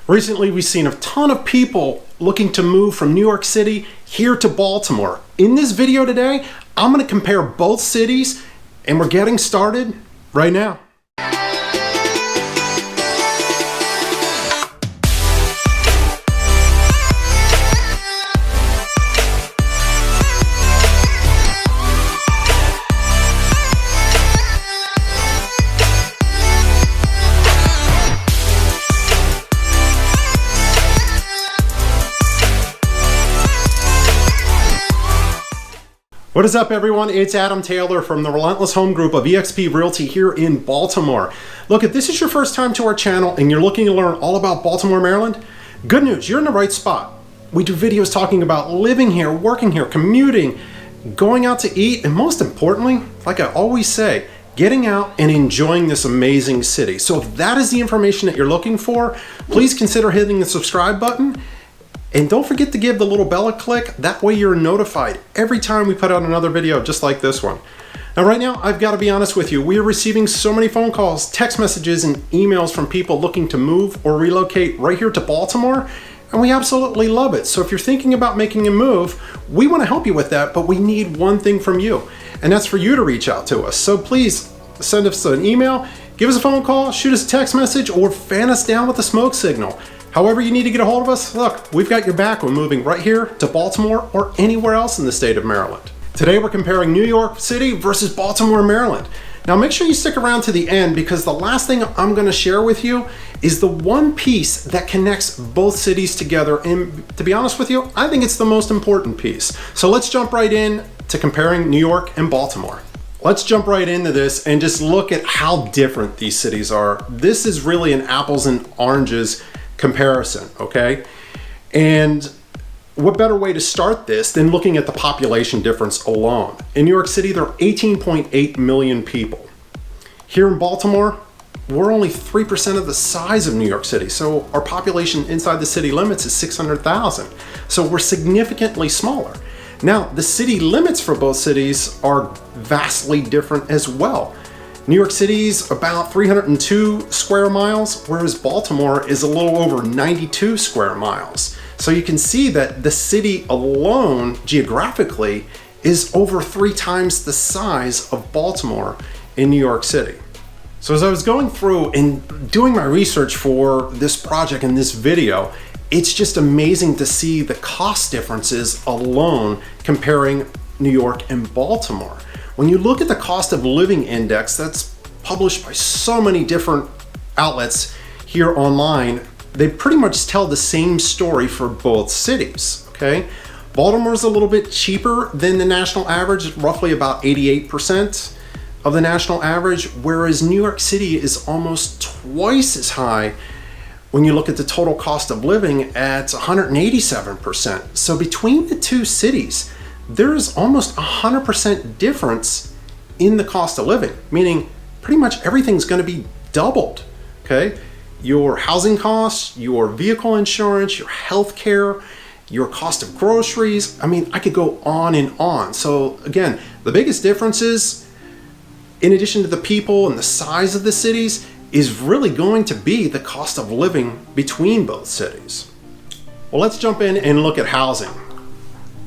Recently, we've seen a ton of people looking to move from New York City here to Baltimore. In this video today, I'm going to compare both cities, and we're getting started right now. What is up, everyone? It's Adam Taylor from the Relentless Home Group of eXp Realty here in Baltimore. Look, if this is your first time to our channel and you're looking to learn all about Baltimore, Maryland, good news, you're in the right spot. We do videos talking about living here, working here, commuting, going out to eat, and most importantly, like I always say, getting out and enjoying this amazing city. So if that is the information that you're looking for, please consider hitting the subscribe button. And don't forget to give the little bell a click. That way you're notified every time we put out another video just like this one. Now right now, I've got to be honest with you. We are receiving so many phone calls, text messages, and emails from people looking to move or relocate right here to Baltimore. And we absolutely love it. So if you're thinking about making a move, we want to help you with that, but we need one thing from you. And that's for you to reach out to us. So please send us an email, give us a phone call, shoot us a text message, or fan us down with a smoke signal. However you need to get a hold of us, look, we've got your back when moving right here to Baltimore or anywhere else in the state of Maryland. Today we're comparing New York City versus Baltimore, Maryland. Now make sure you stick around to the end because the last thing I'm going to share with you is the one piece that connects both cities together. And to be honest with you, I think it's the most important piece. So let's jump right in to comparing New York and Baltimore. Let's jump right into this and just look at how different these cities are. This is really an apples and oranges comparison, okay? And what better way to start this than looking at the population difference alone? In New York City, there are 18.8 million people. Here in Baltimore, we're only 3% of the size of New York City. So our population inside the city limits is 600,000. So we're significantly smaller. Now, the city limits for both cities are vastly different as well. New York City's about 302 square miles, whereas Baltimore is a little over 92 square miles. So you can see that the city alone, geographically, is over 3 times the size of Baltimore in New York City. So as I was going through and doing my research for this project and this video, it's just amazing to see the cost differences alone comparing New York and Baltimore. When you look at the cost of living index that's published by so many different outlets here online, they pretty much tell the same story for both cities, okay? Baltimore's a little bit cheaper than the national average, roughly about 88% of the national average, whereas New York City is almost twice as high when you look at the total cost of living at 187%. So between the two cities, there's almost 100% difference in the cost of living, meaning pretty much everything's going to be doubled, okay? Your housing costs, your vehicle insurance, your health care, your cost of groceries. I mean, I could go on and on. So again, the biggest differences, in addition to the people and the size of the cities, is really going to be the cost of living between both cities. Well, let's jump in and look at housing.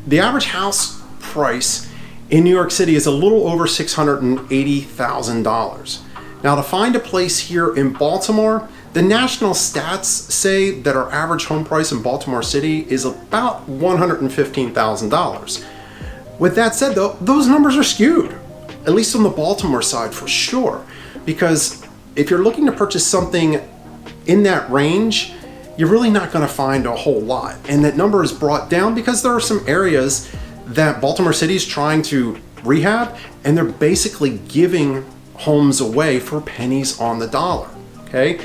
The average house price in New York City is a little over $680,000. Now, to find a place here in Baltimore, the national stats say that our average home price in Baltimore City is about $115,000. With that said, though, those numbers are skewed, at least on the Baltimore side for sure, because if you're looking to purchase something in that range, you're really not going to find a whole lot. And that number is brought down because there are some areas that Baltimore City is trying to rehab, and they're basically giving homes away for pennies on the dollar, okay?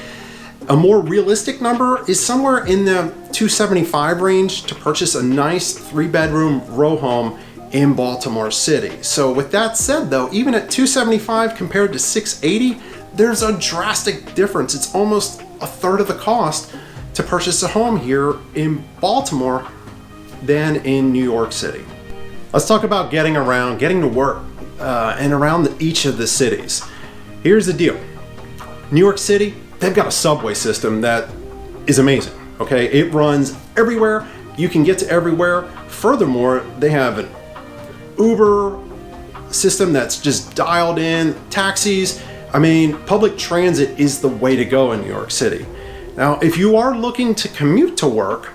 A more realistic number is somewhere in the $275 range to purchase a nice 3-bedroom row home in Baltimore City. So with that said though, even at $275 compared to $680, there's a drastic difference. It's almost a third of the cost to purchase a home here in Baltimore than in New York City. Let's talk about getting around, getting to work, and around each of the cities. Here's the deal. New York City, they've got a subway system that is amazing. okay? It runs everywhere. You can get to everywhere. Furthermore, they have an Uber system that's just dialed in, taxis. I mean, public transit is the way to go in New York City. Now, if you are looking to commute to work,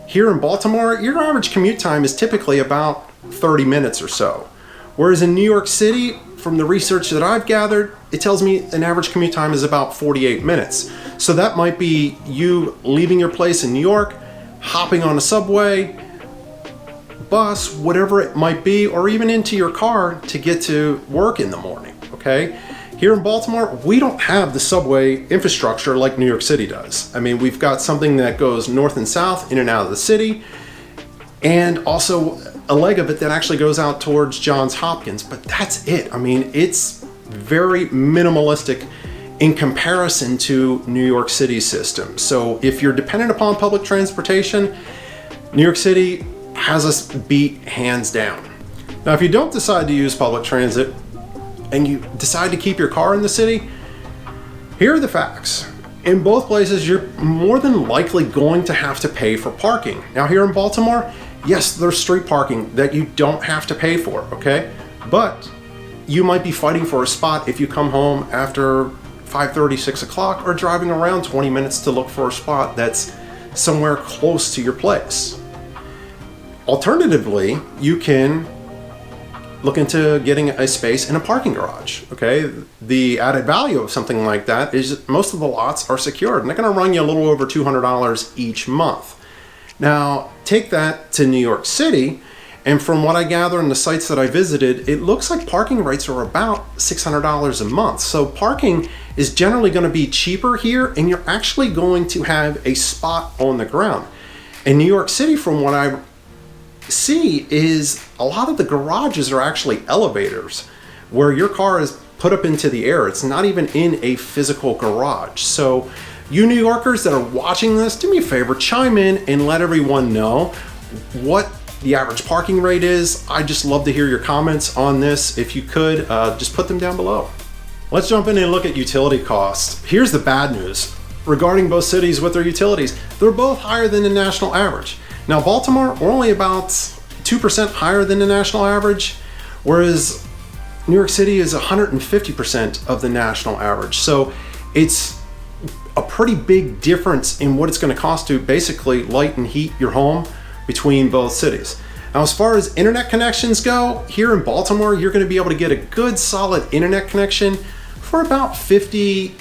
here in Baltimore, your average commute time is typically about 30 minutes or so. Whereas in New York City, from the research that I've gathered, it tells me an average commute time is about 48 minutes. So that might be you leaving your place in New York, hopping on a subway, bus, whatever it might be, or even into your car to get to work in the morning, okay? Here in Baltimore, we don't have the subway infrastructure like New York City does. I mean, we've got something that goes north and south, in and out of the city, and also a leg of it that actually goes out towards Johns Hopkins, but that's it. I mean, it's very minimalistic in comparison to New York City's system. So if you're dependent upon public transportation, New York City has us beat hands down. Now, if you don't decide to use public transit and you decide to keep your car in the city, here are the facts. In both places, you're more than likely going to have to pay for parking. Now, here in Baltimore, yes, there's street parking that you don't have to pay for, okay? But you might be fighting for a spot if you come home after 5:30, 6 o'clock, or driving around 20 minutes to look for a spot that's somewhere close to your place. Alternatively, you can look into getting a space in a parking garage, okay? The added value of something like that is most of the lots are secured, and they're gonna run you a little over $200 each month. Now, take that to New York City, and from what I gather in the sites that I visited, it looks like parking rates are about $600 a month. So parking is generally gonna be cheaper here, and you're actually going to have a spot on the ground. In New York City, from what I see, is a lot of the garages are actually elevators where your car is put up into the air. It's not even in a physical garage. So you New Yorkers that are watching this, do me a favor, chime in and let everyone know what the average parking rate is. I'd just love to hear your comments on this. If you could, just put them down below. Let's jump in and look at utility costs. Here's the bad news regarding both cities with their utilities. They're both higher than the national average. Now, Baltimore, we're only about 2% higher than the national average, whereas New York City is 150% of the national average. So it's a pretty big difference in what it's going to cost to basically light and heat your home between both cities. Now, as far as internet connections go, here in Baltimore, you're going to be able to get a good solid internet connection for about $50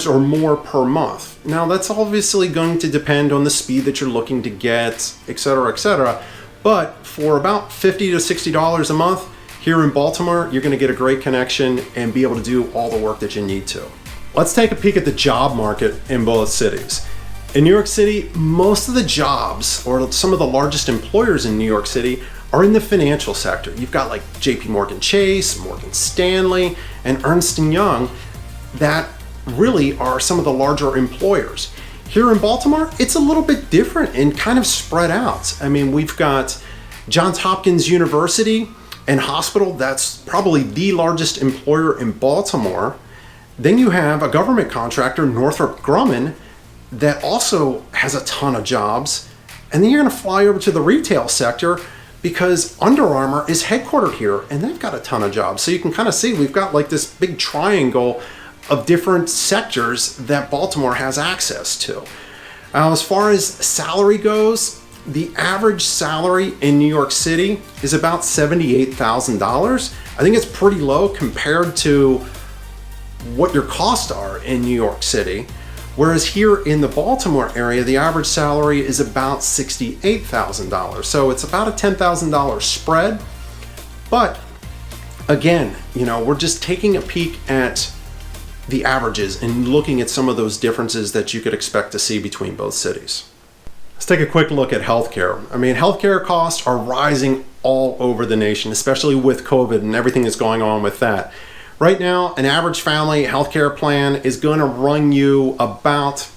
or more per month. Now, that's obviously going to depend on the speed that you're looking to get, et cetera, but for about $50 to $60 a month here in Baltimore, you're going to get a great connection and be able to do all the work that you need to. Let's take a peek at the job market in both cities. In New York City, most of the jobs, or some of the largest employers in New York City, are in the financial sector. You've got like JP Chase, Morgan Stanley, and Ernst & Young that really are some of the larger employers. Here in Baltimore, it's a little bit different and kind of spread out. I mean, we've got Johns Hopkins University and Hospital, that's probably the largest employer in Baltimore. Then you have a government contractor, Northrop Grumman, that also has a ton of jobs. And then you're gonna fly over to the retail sector because Under Armour is headquartered here and they've got a ton of jobs. So you can kind of see we've got like this big triangle of different sectors that Baltimore has access to. As far as salary goes, the average salary in New York City is about $78,000. I think it's pretty low compared to what your costs are in New York City. Whereas here in the Baltimore area, the average salary is about $68,000. So it's about a $10,000 spread. But again, we're just taking a peek at the averages and looking at some of those differences that you could expect to see between both cities. Let's take a quick look at healthcare. I mean, healthcare costs are rising all over the nation, especially with COVID and everything that's going on with that. Right now, an average family healthcare plan is going to run you about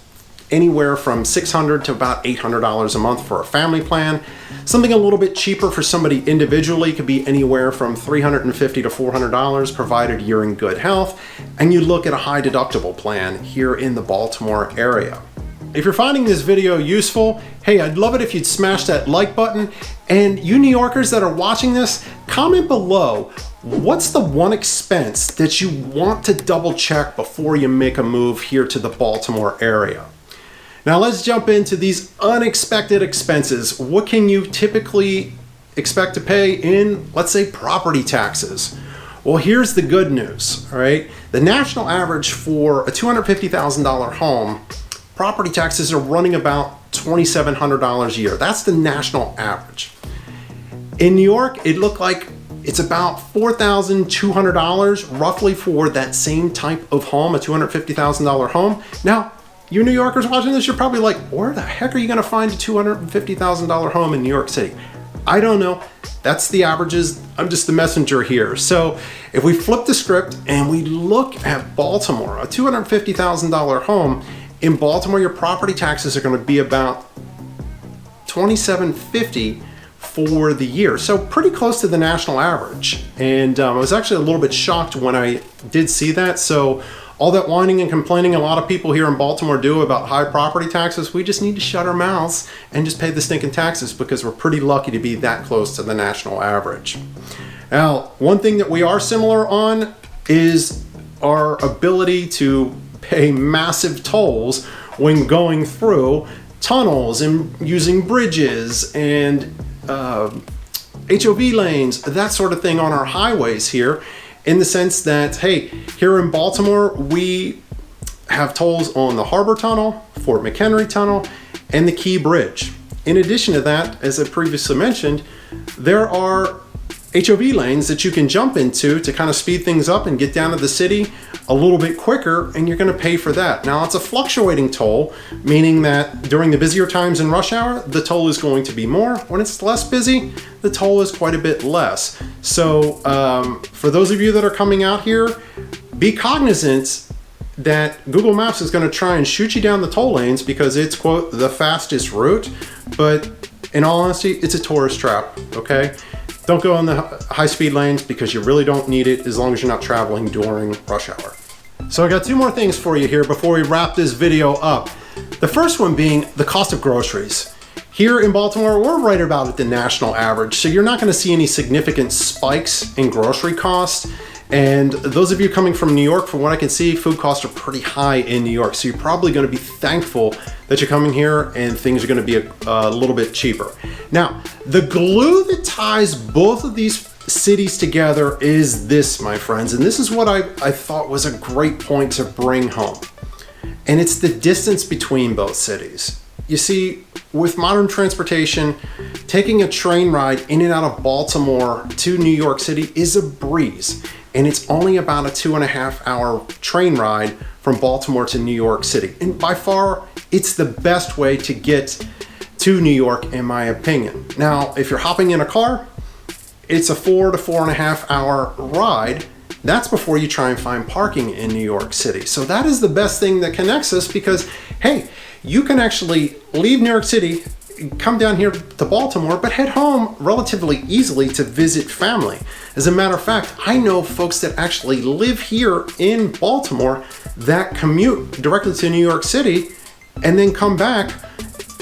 anywhere from $600 to about $800 a month for a family plan. Something a little bit cheaper for somebody individually could be anywhere from $350 to $400, provided you're in good health and you look at a high deductible plan here in the Baltimore area. if you're finding this video useful, hey, I'd love it if you'd smash that like button. And you New Yorkers that are watching this, comment below, what's the one expense that you want to double check before you make a move here to the Baltimore area? Now let's jump into these unexpected expenses. What can you typically expect to pay in, let's say, property taxes? Well, here's the good news, all right? The national average for a $250,000 home, property taxes are running about $2,700 a year. That's the national average. In New York, it looked like it's about $4,200 roughly for that same type of home, a $250,000 home. Now, you New Yorkers watching this, you're probably like, where the heck are you gonna find a $250,000 home in New York City? I don't know. That's the averages. I'm just the messenger here. So if we flip the script and we look at Baltimore, a $250,000 home in Baltimore, your property taxes are going to be about $2,750 for the year. So pretty close to the national average. And I was actually a little bit shocked when I did see that. So all that whining and complaining a lot of people here in Baltimore do about high property taxes, we just need to shut our mouths and just pay the stinking taxes because we're pretty lucky to be that close to the national average. Now, one thing that we are similar on is our ability to pay massive tolls when going through tunnels and using bridges and HOV lanes, that sort of thing on our highways here. In the sense that, hey, here in Baltimore, we have tolls on the Harbor Tunnel, Fort McHenry Tunnel, and the Key Bridge. In addition to that, as I previously mentioned, there are HOV lanes that you can jump into to kind of speed things up and get down to the city a little bit quicker, and you're going to pay for that. Now, it's a fluctuating toll, meaning that during the busier times in rush hour, the toll is going to be more. When it's less busy, the toll is quite a bit less. So for those of you that are coming out here, be cognizant that Google Maps is going to try and shoot you down the toll lanes because it's, quote, the fastest route. But in all honesty, it's a tourist trap, okay? Don't go on the high-speed lanes because you really don't need it as long as you're not traveling during rush hour. So I got two more things for you here before we wrap this video up. The first one being the cost of groceries. Here in Baltimore, we're right about at the national average, so you're not going to see any significant spikes in grocery costs. And those of you coming from New York, from what I can see, food costs are pretty high in New York, so you're probably going to be thankful that you're coming here and things are going to be a little bit cheaper. Now, the glue that ties both of these cities together is this, my friends, and this is what I thought was a great point to bring home. And it's the distance between both cities. You see, with modern transportation, taking a train ride in and out of Baltimore to New York City is a breeze. And it's only about a 2.5-hour train ride from Baltimore to New York City. And by far, it's the best way to get to New York, in my opinion. Now, if you're hopping in a car, it's a 4 to 4.5 hour ride. That's before you try and find parking in New York City. So that is the best thing that connects us because, hey, you can actually leave New York City, come down here to Baltimore, but head home relatively easily to visit family. As a matter of fact, I know folks that actually live here in Baltimore that commute directly to New York City and then come back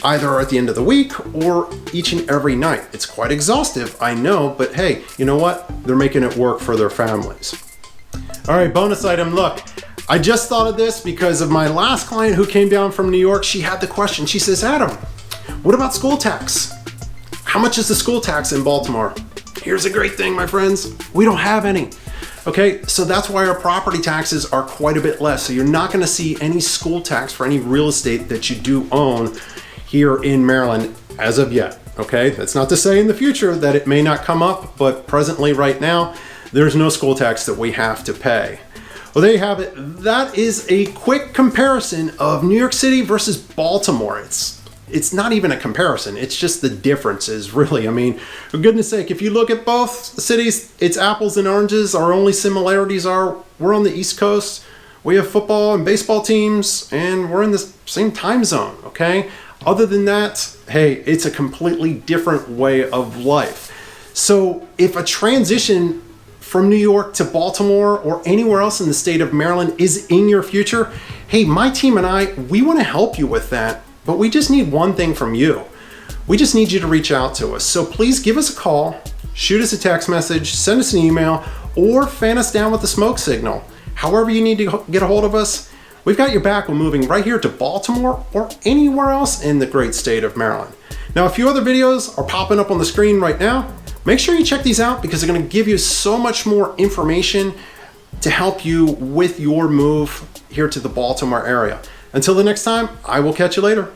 either at the end of the week or each and every night. It's quite exhaustive, I know, but hey, you know what? They're making it work for their families. All right, bonus item, look. I just thought of this because of my last client who came down from New York. She had the question. She says, Adam, what about school tax? How much is the school tax in Baltimore? Here's a great thing, my friends. We don't have any. Okay, so that's why our property taxes are quite a bit less. So you're not going to see any school tax for any real estate that you do own here in Maryland as of yet. Okay, that's not to say in the future that it may not come up, but presently right now, there's no school tax that we have to pay. Well, there you have it. That is a quick comparison of New York City versus Baltimore. It's not even a comparison. It's just the differences, really. I mean, for goodness sake, if you look at both cities, it's apples and oranges. Our only similarities are we're on the East Coast. We have football and baseball teams, and we're in the same time zone, okay? Other than that, hey, it's a completely different way of life. So if a transition from New York to Baltimore or anywhere else in the state of Maryland is in your future, hey, my team and I, we want to help you with that, but we just need one thing from you. We just need you to reach out to us. So please give us a call, shoot us a text message, send us an email, or fan us down with the smoke signal. However you need to get a hold of us, we've got your back when moving right here to Baltimore or anywhere else in the great state of Maryland. Now, a few other videos are popping up on the screen right now. Make sure you check these out because they're going to give you so much more information to help you with your move here to the Baltimore area. Until the next time, I will catch you later.